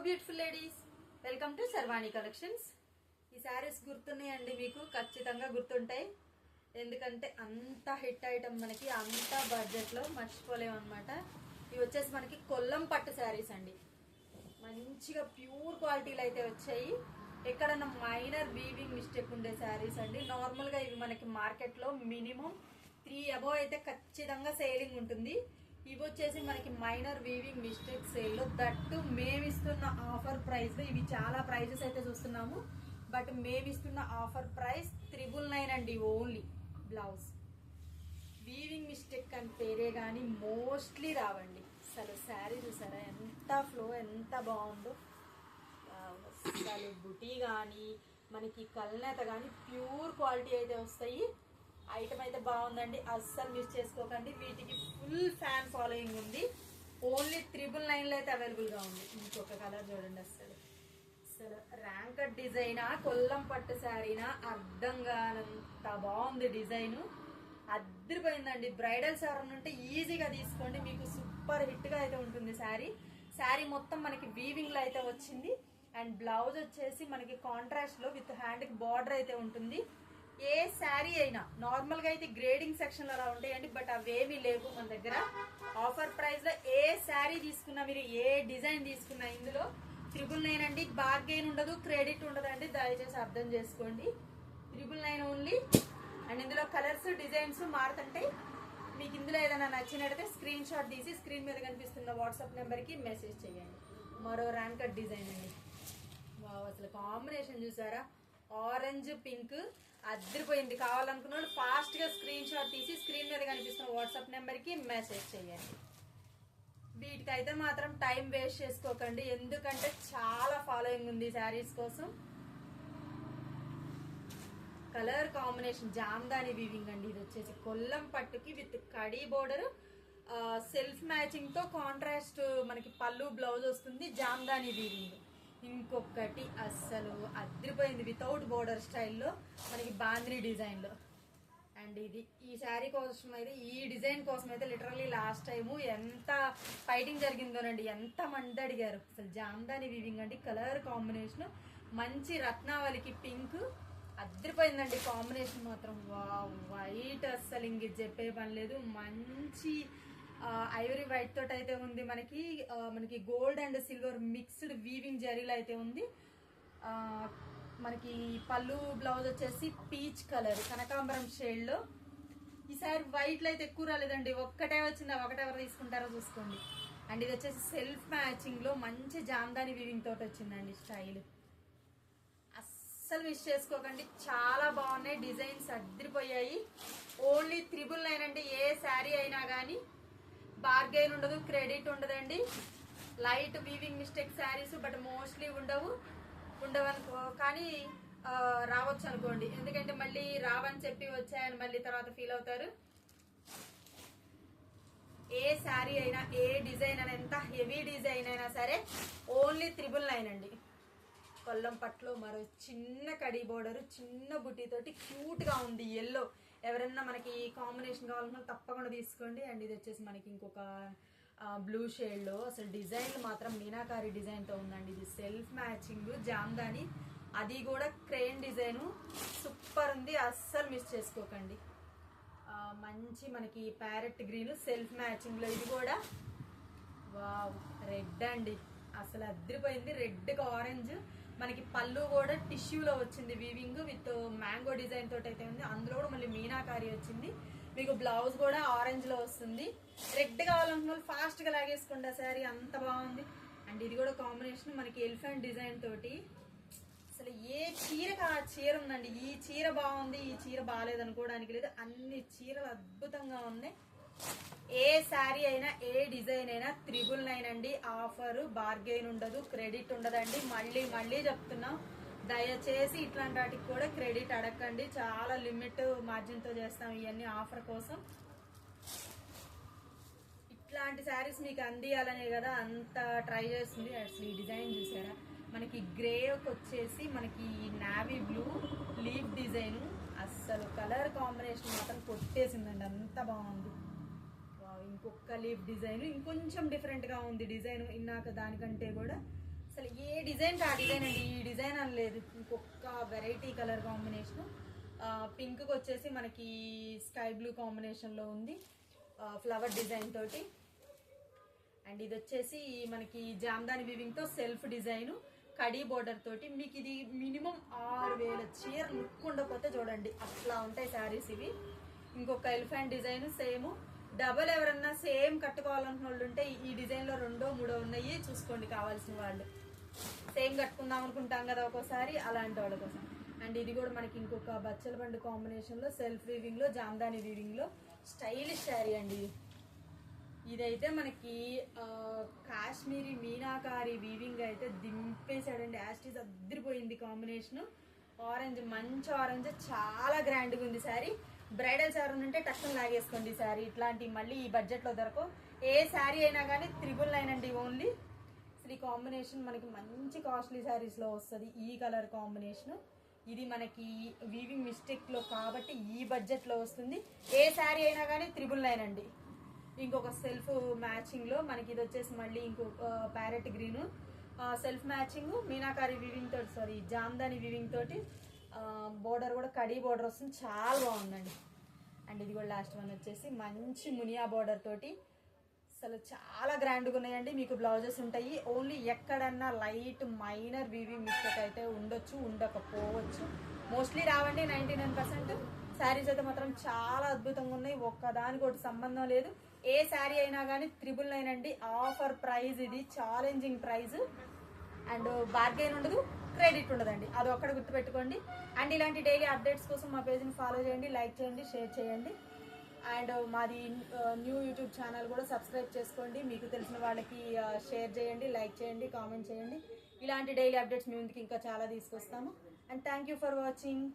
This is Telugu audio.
Beautiful ladies, welcome to Sharvani collections. ఈ శారీస్ గుర్తున్నాయండి మీకు, ఖచ్చితంగా గుర్తుంటాయి. ఎందుకంటే అంత హిట్ ఐటమ్, మనకి అంత బడ్జెట్లో మర్చిపోలేము అనమాట. ఇవి వచ్చేసి మనకి కొల్లం పట్టు శారీస్ అండి. మంచిగా ప్యూర్ క్వాలిటీలు అయితే వచ్చాయి. ఎక్కడన్నా మైనర్ వీవింగ్ మిస్టేక్ ఉండే శారీస్ అండి. నార్మల్గా ఇవి మనకి మార్కెట్లో మినిమం 3 అబోవ్ అయితే ఖచ్చితంగా సేలింగ్ ఉంటుంది. ఇవి వచ్చేసి మనకి minor weaving mistake sale, that మేము ఇస్తున్న ఆఫర్ ప్రైస్. ఇవి చాలా ప్రైజెస్ అయితే చూస్తున్నాము, బట్ మేము ఇస్తున్న ఆఫర్ ప్రైస్ 999 అండి. ఓన్లీ బ్లౌజ్ వీవింగ్ మిస్టేక్ అని పేరే కానీ మోస్ట్లీ రావండి. అసలు శారీ చూసారా ఎంత ఫ్లో, ఎంత బాగుందో. అసలు బుటీ కానీ మనకి కల్నేత కానీ ప్యూర్ క్వాలిటీ అయితే వస్తాయి. ఐటమ్ అయితే బాగుందండి, అస్సలు మిస్ చేసుకోకండి. వీటికి ఫుల్ ఫ్యాన్ ఫాలోయింగ్ ఉంది. ఓన్లీ 999 అయితే అవైలబుల్గా ఉంది. ఇంకొక కలర్ చూడండి, అసలు ర్యాంకర్ డిజైనా కొల్లం పట్టు శారీనా అర్థం కానంత బాగుంది. డిజైన్ అద్దరిపోయిందండి. బ్రైడల్ శారీ ఉంటే ఈజీగా తీసుకోండి, మీకు సూపర్ హిట్గా అయితే ఉంటుంది శారీ మొత్తం మనకి వీవింగ్ లో అయితే వచ్చింది. అండ్ బ్లౌజ్ వచ్చేసి మనకి కాంట్రాస్ట్ లో విత్ హ్యాండ్ కి బార్డర్ అయితే ఉంటుంది. ఏ శారీ అయినా నార్మల్ గా అయితే గ్రేడింగ్ సెక్షన్ అలా ఉంటాయండి, బట్ అవేమీ లేవు మన దగ్గర. ఆఫర్ ప్రైస్ లో ఏ శారీ తీసుకున్నా, మీరు ఏ డిజైన్ తీసుకున్నా ఇందులో 999 అండి. బార్గెయిన్ ఉండదు, క్రెడిట్ ఉండదు అండి, దయచేసి అర్థం చేసుకోండి. 999 ఓన్లీ. అండ్ ఇందులో కలర్స్ డిజైన్స్ మారుతుంటాయి. మీకు ఇందులో ఏదైనా నచ్చినట్టయితే స్క్రీన్ షాట్ తీసి స్క్రీన్ మీద కనిపిస్తున్న వాట్సాప్ నెంబర్కి మెసేజ్ చేయండి. మరో ర్యాంకర్ డిజైన్ అండి. వావ్, అసలు కాంబినేషన్ చూసారా, ఆరెంజ్ పింక్ అద్దరిపోయింది. కావాలనుకున్న వాళ్ళు ఫాస్ట్గా స్క్రీన్ షాట్ తీసి స్క్రీన్ మీద కనిపిస్తున్న వాట్సాప్ నెంబర్కి మెసేజ్ చేయండి. వీటికైతే మాత్రం టైం వేస్ట్ చేసుకోకండి, ఎందుకంటే చాలా ఫాలోయింగ్ ఉంది శారీస్ కోసం. కలర్ కాంబినేషన్ జామ్దాని వీవింగ్ అండి. ఇది వచ్చేసి కొల్లం పట్టుకి విత్ కడీ బోర్డర్, సెల్ఫ్ మ్యాచింగ్ తో కాంట్రాస్ట్ మనకి పళ్ళు బ్లౌజ్ వస్తుంది. జామ్దాని వీవింగ్ ఇంకొకటి అస్సలు అద్దరిపోయింది, వితౌట్ బోర్డర్ స్టైల్లో మనకి బాంద్రీ డిజైన్ లో. అండ్ ఇది ఈ శారీ కోసం అయితే, ఈ డిజైన్ కోసం అయితే లిటరల్లీ లాస్ట్ టైము ఎంత ఫైటింగ్ జరిగిందోనండి, ఎంత మంది అడిగారు. అసలు జామ్దాని వీవింగ్ అండి. కలర్ కాంబినేషన్ మంచి రత్నావళికి పింక్ అద్దరిపోయిందండి. కాంబినేషన్ మాత్రం వైట్, అస్సలు ఇంక చెప్పే పని లేదు. మంచి ఐవరీ వైట్ తోటి అయితే ఉంది. మనకి gold and silver mixed weaving జరీలు అయితే ఉంది. మనకి పళ్ళు బ్లౌజ్ వచ్చేసి పీచ్ కలర్ కనకాంబరం షేడ్ లో. ఈసారి వైట్ లో అయితే ఎక్కువ రాలేదండి, ఒక్కటే వచ్చింది. ఒకటే ఎవరు తీసుకుంటారో చూసుకోండి. అండ్ ఇది వచ్చేసి సెల్ఫ్ మ్యాచింగ్ లో మంచి జామ్దాని వీవింగ్ తోటి వచ్చిందండి స్టైల్. అస్సలు మిస్ చేసుకోకండి, చాలా బాగున్నాయి డిజైన్స్, అద్దరిపోయాయి. ఓన్లీ 999 అండి. ఏ శారీ అయినా కానీ బార్గెయిన్ ఉండదు, క్రెడిట్ ఉండదండి. Light weaving mistake saris, but mostly ఉండవనుకో, కానీ రావచ్చు అనుకోండి. ఎందుకంటే మళ్ళీ రావని చెప్పి వచ్చాయని మళ్ళీ తర్వాత ఫీల్ అవుతారు. ఏ శారీ అయినా, ఏ డిజైన్ అయినా, ఎంత హెవీ డిజైన్ అయినా సరే ఓన్లీ 999 అండి. కొల్లం పట్లో మరో చిన్న కడీ బోర్డర్, చిన్న బుటీతోటి క్యూట్ గా ఉంది. ఎల్లో ఎవరన్నా మనకి కాంబినేషన్ కావాలన్నా తప్పకుండా తీసుకోండి. అండ్ ఇది వచ్చేసి మనకి ఇంకొక బ్లూ షేడ్ లో. అసలు డిజైన్ మాత్రం మీనాకారి డిజైన్ తో ఉందండి. ఇది సెల్ఫ్ మ్యాచింగ్ జామ్దాని, అది కూడా క్రేన్ డిజైన్, సూపర్ ఉంది. అస్సలు మిస్ చేసుకోకండి. మంచి మనకి ప్యారెట్ గ్రీన్ సెల్ఫ్ మ్యాచింగ్ లో. ఇది కూడా వావ్, రెడ్ అండి, అసలు అద్దరిపోయింది. రెడ్ కి ఆరెంజ్, మనకి పళ్ళు కూడా టిష్యూలో వచ్చింది వీవింగ్ విత్ మ్యాంగో డిజైన్ తోటి అయితే ఉంది. అందులో కూడా మళ్ళీ మీనాకారి వచ్చింది. మీకు బ్లౌజ్ కూడా ఆరెంజ్ లో వస్తుంది. రెడ్ కావాలనుకున్న వాళ్ళు ఫాస్ట్ గా లాగేసుకోండి, శారీ అంత బాగుంది. అండ్ ఇది కూడా కాంబినేషన్ మనకి ఎలిఫెంట్ డిజైన్ తోటి. అసలు ఏ చీరకు ఆ చీర ఉందండి. ఈ చీర బాగుంది, ఈ చీర బాగాలేదు అనుకోవడానికి లేదు, అన్ని చీరలు అద్భుతంగా ఉన్నాయి. ఏ శారీ అయినా, ఏ డిజైన్ అయినా 999 అండి. ఆఫర్ బార్గెయిన్ ఉండదు, క్రెడిట్ ఉండదండి. మళ్ళీ చెప్తున్నాం, దయచేసి ఇట్లాంటి వాటికి కూడా క్రెడిట్ అడగండి. చాలా లిమిట్ మార్జిన్ తో చేస్తాం ఇవన్నీ ఆఫర్ కోసం. ఇట్లాంటి శారీస్ మీకు అందియాలనే కదా అంత ట్రై చేస్తుంది. అసలు ఈ డిజైన్ చూసారా, మనకి గ్రేకి వచ్చేసి మనకి నావీ బ్లూ లీఫ్ డిజైన్. అస్సలు కలర్ కాంబినేషన్ మాత్రం కొట్టేసిందండి, అంత బాగుంది. ఇంకొక లీఫ్ డిజైన్ ఇంకొంచెం డిఫరెంట్ గా ఉంది డిజైన్, ఇన్నాక దానికంటే కూడా అసలు ఏ డిజైన్ ఆ డిజైన్ అండి, ఈ డిజైన్ అని లేదు, ఇంకొక వెరైటీ కలర్ కాంబినేషన్. పింక్కి వచ్చేసి మనకి స్కై బ్లూ కాంబినేషన్లో ఉంది ఫ్లవర్ డిజైన్ తోటి. అండ్ ఇది వచ్చేసి మనకి జామ్దాని వీవింగ్తో సెల్ఫ్ డిజైన్ కడీ బోర్డర్ తోటి. మీకు ఇది మినిమం 6000 చీర లుక్ ఉండకపోతే చూడండి, అట్లా ఉంటాయి శారీస్ ఇవి. ఇంకొక ఎలిఫెంట్ డిజైన్ సేమ్. డబల్ ఎవరన్నా సేమ్ కట్టుకోవాలనుకున్న వాళ్ళు ఉంటే ఈ డిజైన్లో 2, 3 ఉన్నాయి, చూసుకోండి కావాల్సిన వాళ్ళు. సేమ్ కట్టుకుందాం అనుకుంటాం కదా ఒక్కోసారి, అలాంటి వాళ్ళ కోసం. అండ్ ఇది కూడా మనకి ఇంకొక బచ్చల బండి కాంబినేషన్లో సెల్ఫ్ వీవింగ్లో జామ్దాని వీవింగ్లో స్టైలిష్ శారీ అండి. ఇదైతే మనకి కాశ్మీరీ మీనాకారి వీవింగ్ అయితే దింపేశాడండి, యాస్టీస్ అద్దరిపోయింది కాంబినేషన్. ఆరెంజ్, మంచి ఆరెంజ్, చాలా గ్రాండ్గా ఉంది శారీ. బ్రైడల్ శారీ ఉంటే టక్కున లాగేసుకోండి ఈ శారీ. ఇట్లాంటి మళ్ళీ ఈ బడ్జెట్లో దొరకవు. ఏ శారీ అయినా కానీ 999 అండి ఓన్లీ. అసలు ఈ కాంబినేషన్ మనకి మంచి కాస్ట్లీ శారీస్లో వస్తుంది ఈ కలర్ కాంబినేషన్. ఇది మనకి వీవింగ్ మిస్టేక్లో కాబట్టి ఈ బడ్జెట్లో వస్తుంది. ఏ శారీ అయినా కానీ 999 అండి. ఇంకొక సెల్ఫ్ మ్యాచింగ్లో మనకి ఇది వచ్చేసి మళ్ళీ ఇంకొక parrot green self matching meenakari weaving తోటి, సారీ జామ్దాని వీవింగ్ తోటి. బోర్డర్ కూడా కడీ బోర్డర్ వస్తుంది, చాలా బాగుందండి. అండ్ ఇది కూడా లాస్ట్ వన్ వచ్చేసి మంచి మునియా బోర్డర్ తోటి. అసలు చాలా గ్రాండ్గా ఉన్నాయండి. మీకు బ్లౌజెస్ ఉంటాయి. ఓన్లీ ఎక్కడన్నా లైట్ మైనర్ వీవింగ్ మిస్టేక్ అయితే ఉండొచ్చు, ఉండకపోవచ్చు. మోస్ట్లీ రావండి 99%. శారీస్ అయితే మాత్రం చాలా అద్భుతంగా ఉన్నాయి, ఒక్కదానికొకటి సంబంధం లేదు. ఏ శారీ అయినా కానీ 999 అండి. ఆఫర్ ప్రైస్ ఇది, ఛాలెంజింగ్ ప్రైస్. అండ్ బార్గెన్ ఉండదు, క్రెడిట్ ఉండదండి, అది ఒక్కడ గుర్తుపెట్టుకోండి. అండ్ ఇలాంటి డైలీ అప్డేట్స్ కోసం మా పేజ్ని ఫాలో చేయండి, లైక్ చేయండి, షేర్ చేయండి. అండ్ మాది న్యూ యూట్యూబ్ ఛానల్ కూడా సబ్స్క్రైబ్ చేసుకోండి. మీకు తెలిసిన వాళ్ళకి షేర్ చేయండి, లైక్ చేయండి, కామెంట్ చేయండి. ఇలాంటి డైలీ అప్డేట్స్ మీ ముందుకి ఇంకా చాలా తీసుకొస్తాము. And thank you for watching.